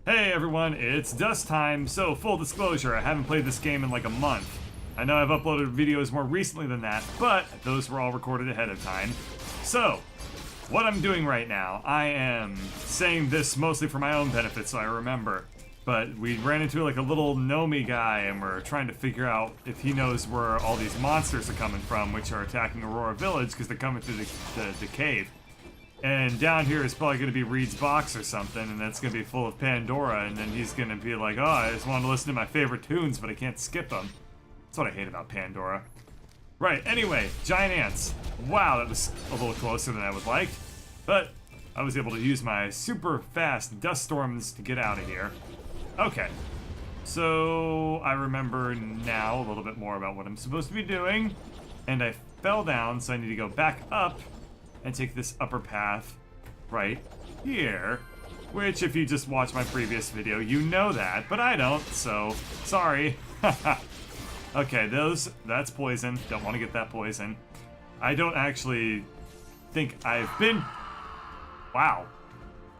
Hey everyone, it's dust time. So, full disclosure, I haven't played this game in like a month. I know I've uploaded videos more recently than that, but those were all recorded ahead of time. So, what I'm doing right now, I am saying this mostly for my own benefit so I remember. But we ran into like a little Nomi guy and we're trying to figure out if he knows where all these monsters are coming from, which are attacking Aurora Village because they're coming through the cave. And down here is probably going to be Reed's box or something, and that's going to be full of Pandora, and then he's going to be like, oh, I just wanted to listen to my favorite tunes, but I can't skip them. That's what I hate about Pandora. Right, anyway, giant ants. Wow, that was a little closer than I would like. But I was able to use my super fast dust storms to get out of here. Okay, so I remember now a little bit more about what I'm supposed to be doing, and I fell down, so I need to go back up and take this upper path right here, which if you just watch my previous video, you know that, but I don't, so sorry. Okay, that's poison. Don't want to get that poison. I don't actually think I've been... Wow,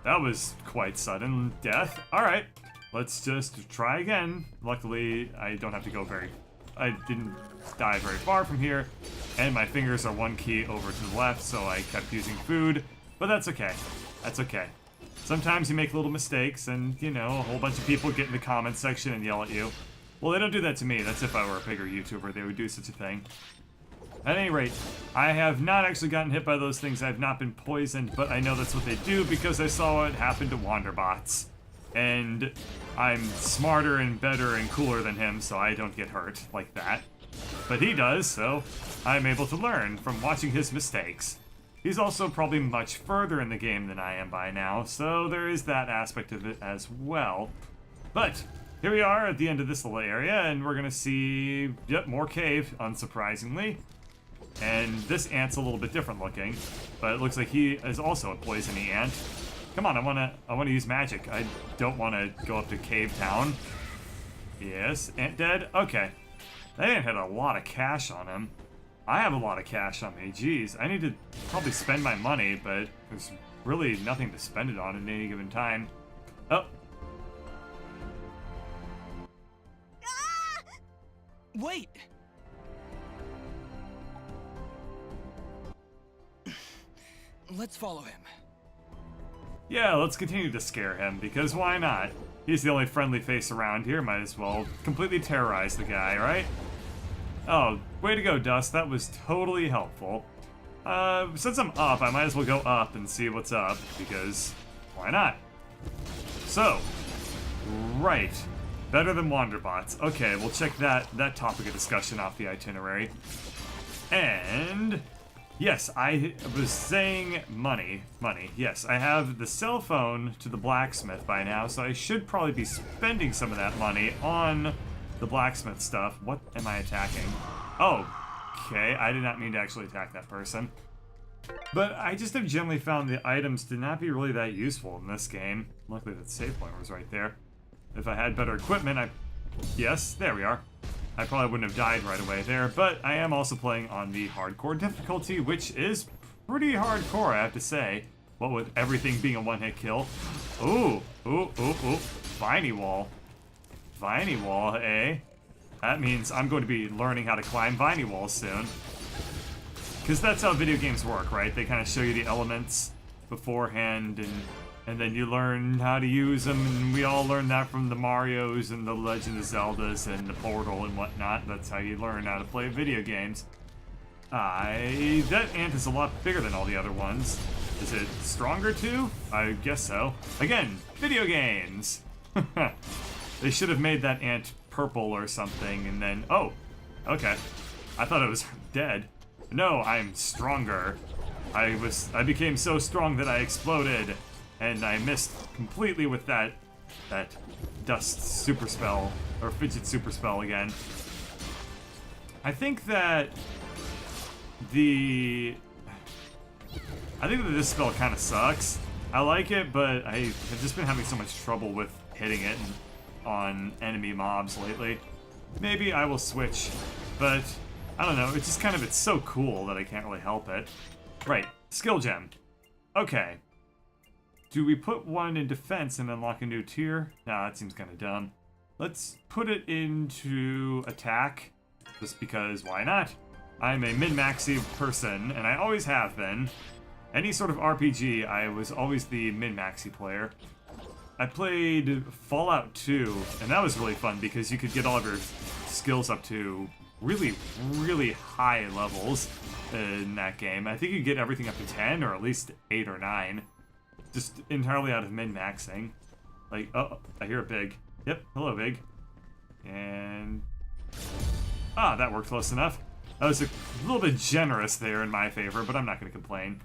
that was quite sudden death. All right, let's just try again. Luckily, I don't have to go I didn't die very far from here, and my fingers are one key over to the left, so I kept using food, but that's okay. That's okay. Sometimes you make little mistakes, and, you know, a whole bunch of people get in the comments section and yell at you. Well, they don't do that to me. That's if I were a bigger YouTuber, they would do such a thing. At any rate, I have not actually gotten hit by those things. I've not been poisoned, but I know that's what they do because I saw it happen to Wanderbots. And I'm smarter and better and cooler than him, so I don't get hurt like that. But he does, so I'm able to learn from watching his mistakes. He's also probably much further in the game than I am by now, so there is that aspect of it as well. But here we are at the end of this little area, and we're gonna see, yep, more cave, unsurprisingly. And this ant's a little bit different looking, but it looks like he is also a poisony ant. Come on, I wanna use magic. I don't wanna go up to Cave Town. Yes, ant dead? Okay. That ant had a lot of cash on him. I have a lot of cash on me, jeez. I need to probably spend my money, but there's really nothing to spend it on at any given time. Oh. Ah! Wait! Let's follow him. Yeah, let's continue to scare him, because why not? He's the only friendly face around here, might as well completely terrorize the guy, right? Oh, way to go, Dust, that was totally helpful. Since I'm up, I might as well go up and see what's up, because why not? So, right, better than Wanderbots. Okay, we'll check that topic of discussion off the itinerary. And... yes, I was saying money. Yes, I have the cell phone to the blacksmith by now, so I should probably be spending some of that money on the blacksmith stuff. What am I attacking? Oh, okay, I did not mean to actually attack that person. But I just have generally found the items to not be really that useful in this game. Luckily that save point was right there. If I had better equipment, yes, there we are. I probably wouldn't have died right away there, but I am also playing on the hardcore difficulty, which is pretty hardcore, I have to say. What with everything being a one-hit kill. Ooh, ooh, ooh, ooh. Viney wall. Viney wall, eh? That means I'm going to be learning how to climb viney walls soon. Because that's how video games work, right? They kind of show you the elements beforehand, and then you learn how to use them, and we all learned that from the Marios and the Legend of Zeldas and the Portal and whatnot. That's how you learn how to play video games. That ant is a lot bigger than all the other ones. Is it stronger too? I guess so. Again, video games! They should have made that ant purple or something, and then... oh, okay. I thought it was dead. No, I'm stronger. I became so strong that I exploded. And I missed completely with that dust super spell, or fidget super spell again. I think that this spell kind of sucks. I like it, but I have just been having so much trouble with hitting it on enemy mobs lately. Maybe I will switch, but I don't know, it's just kind of, it's so cool that I can't really help it. Right, skill gem. Okay. do we put one in defense and unlock a new tier? Nah, that seems kind of dumb. Let's put it into attack, just because why not? I'm a min-maxy person, and I always have been. Any sort of RPG, I was always the min-maxy player. I played Fallout 2, and that was really fun because you could get all of your skills up to really, really high levels in that game. I think you get everything up to 10, or at least 8 or 9. Just entirely out of min-maxing. Like, oh, I hear a Big. Yep, hello, Big. And... ah, that worked close enough. I was a little bit generous there in my favor, but I'm not going to complain.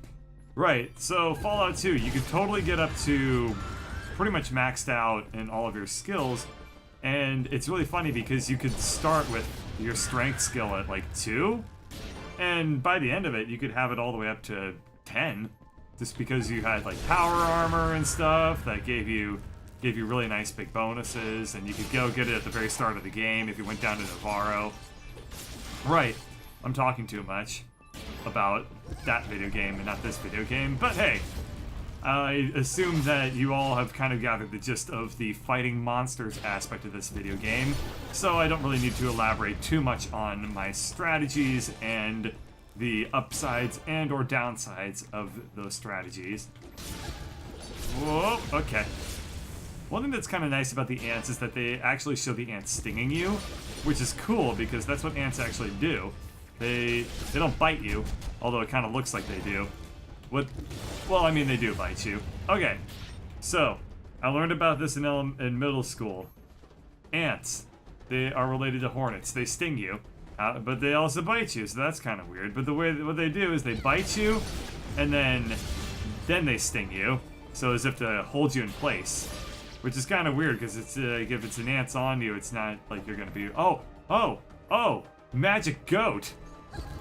Right, so Fallout 2, you could totally get up to pretty much maxed out in all of your skills, and it's really funny because you could start with your strength skill at like 2, and by the end of it, you could have it all the way up to 10, just because you had like power armor and stuff that gave you really nice big bonuses, and you could go get it at the very start of the game if you went down to Navarro. Right, I'm talking too much about that video game and not this video game, but hey, I assume that you all have kind of gathered the gist of the fighting monsters aspect of this video game, so I don't really need to elaborate too much on my strategies and the upsides and or downsides of those strategies. Whoa, okay. One thing that's kind of nice about the ants is that they actually show the ants stinging you, which is cool because that's what ants actually do. They don't bite you, although it kind of looks like they do. Well, I mean, they do bite you. Okay, so I learned about this in middle school. Ants, they are related to hornets. They sting you, but they also bite you, so that's kind of weird. But what they do is they bite you, and then they sting you, so as if to hold you in place. Which is kind of weird, because it's if it's an ant's on you, it's not like you're gonna be, oh, magic goat.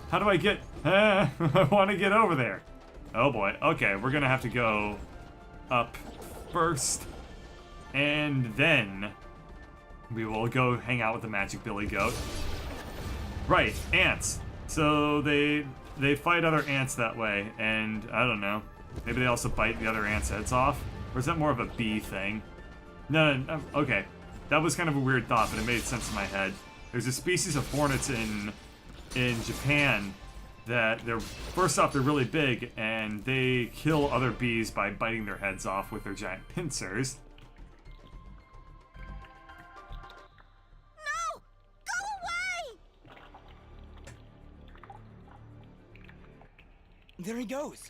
How do I get, I want to get over there. Oh boy, okay, we're gonna have to go up first, and then we will go hang out with the magic billy goat. Right, ants. So they fight other ants that way, and I don't know, maybe they also bite the other ants' heads off? Or is that more of a bee thing? No, okay. That was kind of a weird thought, but it made sense in my head. There's a species of hornets in Japan that first off, they're really big, and they kill other bees by biting their heads off with their giant pincers. No! Go away! There he goes.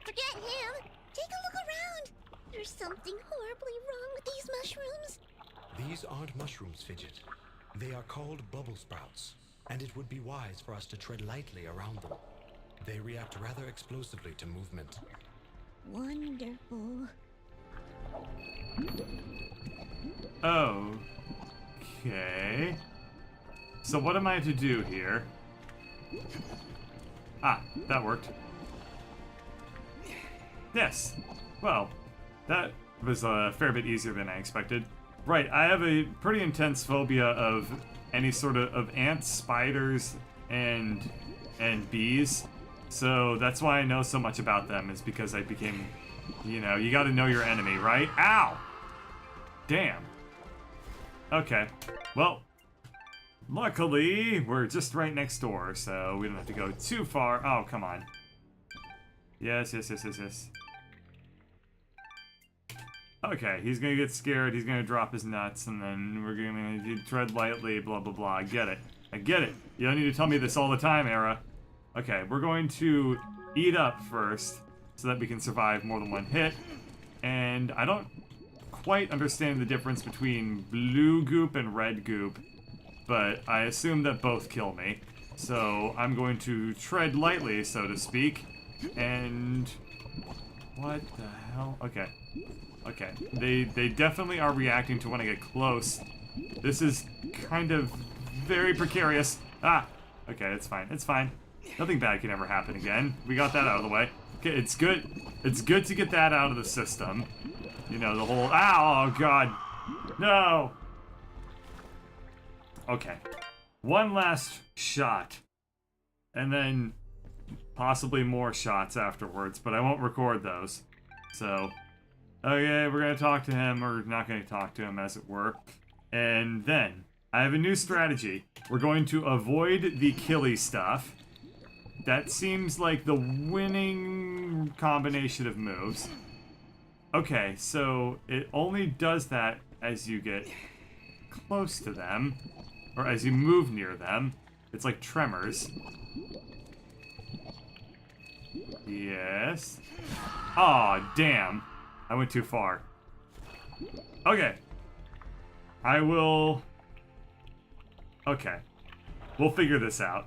Forget him! Take a look around! There's something horribly wrong with these mushrooms. These aren't mushrooms, Fidget. They are called bubble sprouts, and it would be wise for us to tread lightly around them. They react rather explosively to movement. Wonderful. Okay. So what am I to do here? Ah, that worked. Yes. Well, that was a fair bit easier than I expected. Right, I have a pretty intense phobia of any sort of ants, spiders, and bees. So that's why I know so much about them, is because I became, you know, you gotta know your enemy, right? Ow! Damn. Okay. Well, luckily, we're just right next door, so we don't have to go too far. Oh, come on. Yes. Okay, he's gonna get scared, he's gonna drop his nuts, and then we're gonna tread lightly, blah blah blah. I get it. You don't need to tell me this all the time, Era. Okay, we're going to eat up first, so that we can survive more than one hit. And I don't quite understand the difference between blue goop and red goop, but I assume that both kill me. So I'm going to tread lightly, so to speak, and... what the hell? Okay. They definitely are reacting to when I get close. This is kind of very precarious. Ah! Okay, it's fine. Nothing bad can ever happen again. We got that out of the way. Okay, it's good to get that out of the system. You know, the whole, ow, oh god. No! Okay. One last shot. And then possibly more shots afterwards, but I won't record those. So, Okay, we're gonna talk to him, or not gonna talk to him, as it were. And then, I have a new strategy. We're going to avoid the killy stuff. That seems like the winning combination of moves. Okay, so it only does that as you get close to them, or as you move near them. It's like tremors. Yes. Aw, damn. I went too far. Okay. I will... Okay. We'll figure this out.